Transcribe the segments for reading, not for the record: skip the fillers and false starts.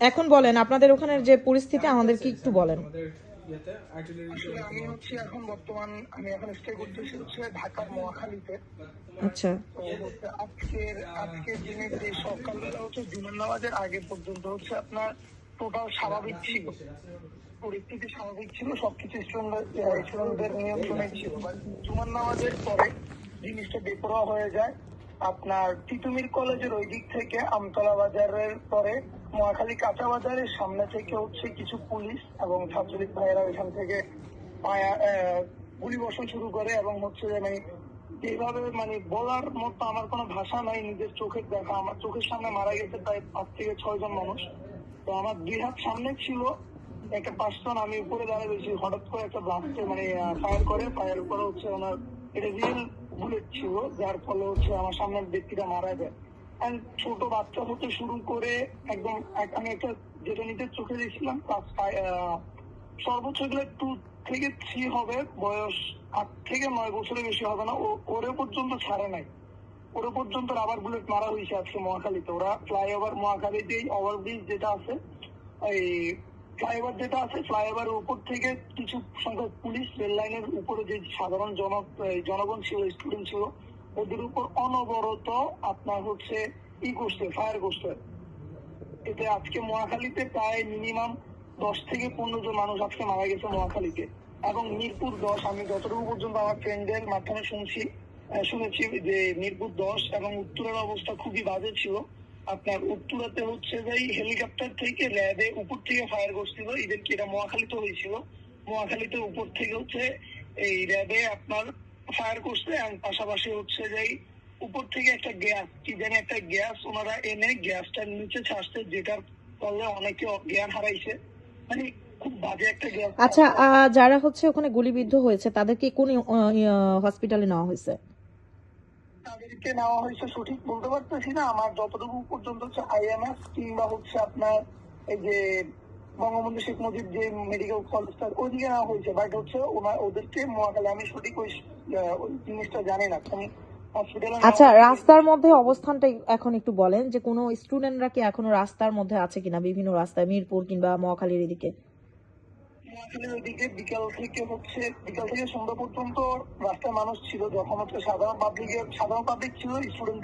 এখন বলেন আপনাদের ওখানের যে পরিস্থিতি আমাদেরকে একটু বলেন। আসলে আমি হচ্ছে এখন বর্তমান আমি এখন স্টে করতেছি হচ্ছে ঢাকার মহাখালীতে। আচ্ছা তো হচ্ছে আজকের দিনে যে সকালবেলা হচ্ছে জুমার নামাজের আগে পর্যন্ত হচ্ছে আপনার টোটাল স্বাভাবিক ছিল, পরিস্থিতি স্বাভাবিক ছিল, সবকিছু স্টুডেন্টদের নিয়ন্ত্রণে ছিল। বাট জুমার নামাজের পরে জিনিসটা বেপরোয়া হয়ে যায়। আপনার তিতুমির কলেজের ওই দিক থেকে আমতলা বাজারের পরে মহাখালী কাঁচা বাজারের সামনে থেকে হচ্ছে কিছু পুলিশ এবং ছাত্রলীগ ভাইয়েরা ওইখান থেকে গুলি বর্ষণ শুরু করে এবং হচ্ছে যে মানে যেভাবে মানে বলার মতো আমার কোনো ভাষা নাই। নিজের চোখের দেখা, আমার চোখের সামনে মারা গেছে প্রায় 5 থেকে 6 জন মানুষ। তো আমার 2 হাত সামনে ছিল একটা পার্সন, আমি উপরে দাঁড়িয়ে রয়েছি, হঠাৎ করে একটা ব্লাস্টে মানে ফায়ার করে, ফায়ার করে হচ্ছে ওনার এটা রিয়েল বুলেট ছিল, যার ফলে হচ্ছে আমার সামনের ব্যক্তিটা মারা যায়। And ছোট বাচ্চা হতে শুরু করে একদম আমি একটা যেটা নিজের চোখে দেখছিলাম ক্লাস সর্বোচ্চ গেলে 2 থেকে 3 হবে, বয়স 8 থেকে 9 বছরের বেশি হবে না। ওরে পর্যন্ত ছাড়ে নাই, ওরে পর্যন্ত রাবার বুলেট মারা হয়েছে আজকে মহাখালীতে। ওরা ফ্লাইওভার মহাখালীতে ওভারব্রিজ যেটা আছে, এই ফ্লাইওভার যেটা আছে, ফ্লাইওভারের উপর থেকে কিছু সংখ্যক পুলিশ রেল লাইনের উপরে যে সাধারণ জনগণ ছিল, স্টুডেন্ট ছিল, ওদের উপর অনবরত আপনার হচ্ছে করছে, ফায়ার করছে। এতে আজকে মহাখালীতে প্রায় মিনিমাম 10 থেকে 15 জন মানুষ আজকে মারা গেছে মহাখালীতে। এবং মিরপুর 10 আমি যতটুকু পর্যন্ত আমার ফ্রেন্ডের মাধ্যমে শুনেছি যে মিরপুর 10 এবং উত্তরের অবস্থা খুবই বাজে ছিল। আপনার উত্তরাতে হচ্ছে যে হেলিকপ্টার থেকে ল্যাবে উপর থেকে ফায়ার করছিল, এদেরকে এটা মহাখালীতে হয়েছিল। মহাখালীতে উপর থেকে হচ্ছে এই ল্যাবে আপনার ফায়ার করছে, আর পাশাপাশি হচ্ছে যে উপর থেকে একটা গ্যাস, কি জানি একটা গ্যাস ওনারা এনে গ্যাসটার নিচে ছাড়ছে, যেটার ফলে অনেকে জ্ঞান হারাইছে। মানে খুব বাজে একটা গ্যাস। আচ্ছা, যারা হচ্ছে ওখানে গুলিবিদ্ধ হয়েছে তাদেরকে কোন হসপিটালে নেওয়া হয়েছে? তাদেরকে নেওয়া হয়েছে সঠিক বলতে পারতেছি না, আমার যতটুকু পর্যন্ত হচ্ছে আইএমএস কিংবা হচ্ছে আপনার এই যে বঙ্গবন্ধু শেখ মুজিব যে মেডিকেল কলেজটা ওইদিকে নেওয়া হয়েছে। বাট হচ্ছে ওদেরকে মহাকালে আমি সঠিক ওই জিনিসটা জানি না কোন হসপিটালে। আচ্ছা, রাস্তার মধ্যে অবস্থানটা এখন একটু বলেন যে কোনো স্টুডেন্টরা কি এখনো রাস্তার মধ্যে আছে কিনা, বিভিন্ন রাস্তায় মিরপুর কিংবা মহাখালীর এদিকে? মহাখালীর ওইদিকে বিকাল থেকে সন্ধ্যা পর্যন্ত রাস্তায় মানুষ ছিল, যখন হচ্ছে সাধারণ পাবলিক ছিল স্টুডেন্ট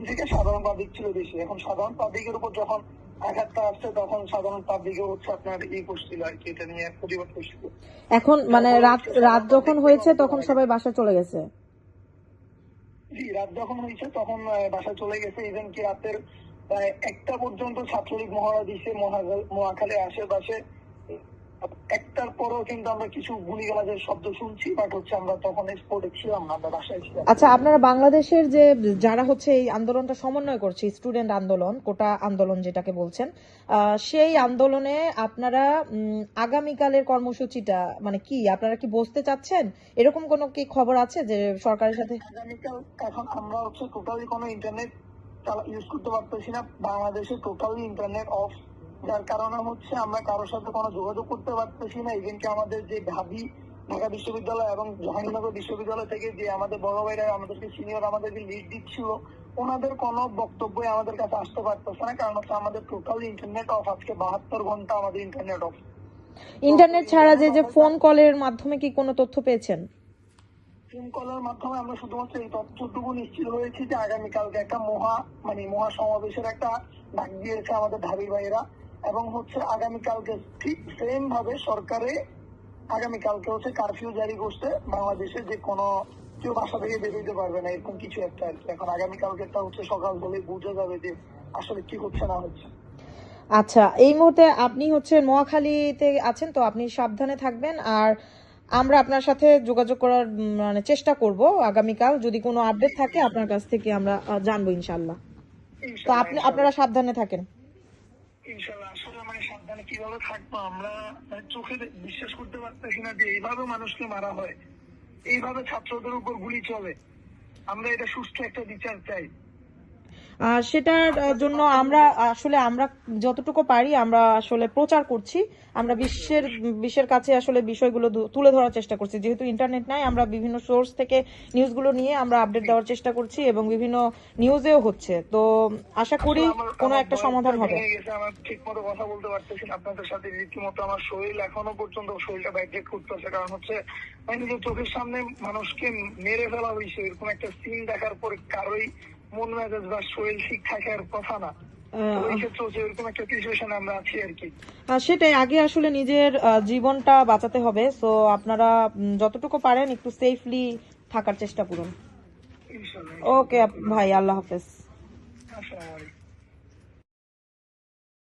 থেকে সাধারণ পাবলিক ছিল বেশি। এখন সাধারণ পাবলিকের উপর যখন আঘাতটা আসছে তখন সাধারণ পাবলিকে হচ্ছে আপনার করছিল আর কি, এটা নিয়ে প্রতিবাদ করছিল। এখন মানে রাত রাত যখন হয়েছে তখন সবাই বাসা চলে গেছে? জি, রাত যখন হয়েছে তখন বাসায় চলে গেছে। ইভেন কি রাতের প্রায় 1টা পর্যন্ত ছাত্রলীগ মহড়া দিছে মহাখালীর আশেপাশে। 1টার পরেও কিন্তু আমরা কিছু গুলিগালাজের শব্দ শুনছি, বাট হচ্ছে আমরা তখন স্পটে ছিলাম না, আমরা বাসায় ছিলাম। আচ্ছা, আপনারা বাংলাদেশের যে যারা হচ্ছে এই আন্দোলনটা সমন্বয় করছে, স্টুডেন্ট আন্দোলন, কোটা আন্দোলন যেটাকে বলছেন, সেই আন্দোলনে আপনারা আগামীকালের কর্মসূচিটা মানে কি, আপনারা কি বসতে চাচ্ছেন? এরকম কোনো কি খবর আছে যে সরকারের সাথে? আগামীকাল এখন আমরা হচ্ছে টোটালি কোনো ইন্টারনেট ইউজ করতে পারতেছি না, বাংলাদেশে টোটালি ইন্টারনেট অফ, যার কারণে হচ্ছে আমরা কারোর সাথে কোনো যোগাযোগ করতে পারতেছি না। ইভেন কি আমাদের যে ভাবি ঢাকা বিশ্ববিদ্যালয় এবং জাহাঙ্গীরনগর বিশ্ববিদ্যালয় থেকে যে আমাদের বড় ভাইরা আমাদেরকে সিনিয়র আমাদেরকে লিড দিচ্ছিল, ওনাদের কোনো বক্তব্যই আমাদের কাছে আসতে পারতেছে না, কারণ হচ্ছে আমাদের টোটালি ইন্টারনেট অফ। আজকে 72 ঘন্টা আমাদের ইন্টারনেট অফ। ইন্টারনেট ছাড়া যে ফোন কলের মাধ্যমে কি কোনো তথ্য পেয়েছেন? ফোন কলের মাধ্যমে আমরা শুধুমাত্র এই তথ্যটুকু নিশ্চিত হয়েছি যে আগামীকালকে একটা মহা সমাবেশের একটা ডাক দিয়েছে আমাদের ঢাবি ভাইয়েরা, এবং হচ্ছে আগামীকালকে ঠিক সেম ভাবে সরকারে আগামীকালকে হচ্ছে কারফিউ জারি করছে বাংলাদেশে, যে কোনো কেউ বাসা থেকে বেরোতে পারবে না, এরকম কিছু একটা আর কি। এখন আগামীকালকে একটা হচ্ছে সকাল হলে বোঝা যাবে যে আসলে কি হচ্ছে না হচ্ছে। আচ্ছা, এই মুহূর্তে আপনি হচ্ছে নোয়াখালীতে আছেন, তো আপনি সাবধানে থাকবেন। আর আমরা আপনার সাথে যোগাযোগ করার মানে চেষ্টা করব আগামীকাল, যদি কোনো আপডেট থাকে আপনার কাছ থেকে আমরা জানবো ইনশাল্লাহ। তো আপনারা সাবধানে থাকেন। ইনশাল্লাহ। আসলে মানে সাবধানে কিভাবে থাকবো আমরা, চোখে বিশ্বাস করতে পারতেছি না যে এইভাবে মানুষকে মারা হয়, এইভাবে ছাত্রদের উপর গুলি চলে। আমরা এটা সুষ্ঠু একটা বিচার চাই। সেটার জন্য আমরা আমরা যতটুকু পারি আমরা আসলে প্রচার করছি। আমরা বিশ্বের কাছে আসলে বিষয়গুলো তুলে ধরার চেষ্টা করছি। যেহেতু ইন্টারনেট নাই, আমরা বিভিন্ন সোর্স থেকে নিউজগুলো নিয়ে আমরা আপডেট দেওয়ার চেষ্টা করছি এবং বিভিন্ন নিউজেও হচ্ছে। তো আশা করি কোনো একটা সমাধান হবে। আমার ঠিক মতো কথা বলতে পারতেছি না আপনাদের সাথে। রীতিমতো আমার শরীর এখনো পর্যন্ত শরীরটা ব্যাকডেট করতেছে, কারণ হচ্ছে মানে যে চোখের সামনে মানুষকে মেরে ফেলা হয়েছে এরকম একটা সিন দেখার পরে কারোই মন মেজাজ বা শরীর ঠিক থাকার কথা না। তো এই ক্ষেত্রে হচ্ছে এরকম একটা সিচুয়েশনে আমরা আছি আর কি। সেটাই, আগে আসলে নিজের জীবনটা বাঁচাতে হবে। সো আপনারা যতটুকু পারেন একটু সেফলি থাকার চেষ্টা করুন। ইনশাআল্লাহ। ওকে ভাই, আল্লাহ হাফেজ। আসসালামু আলাইকুম।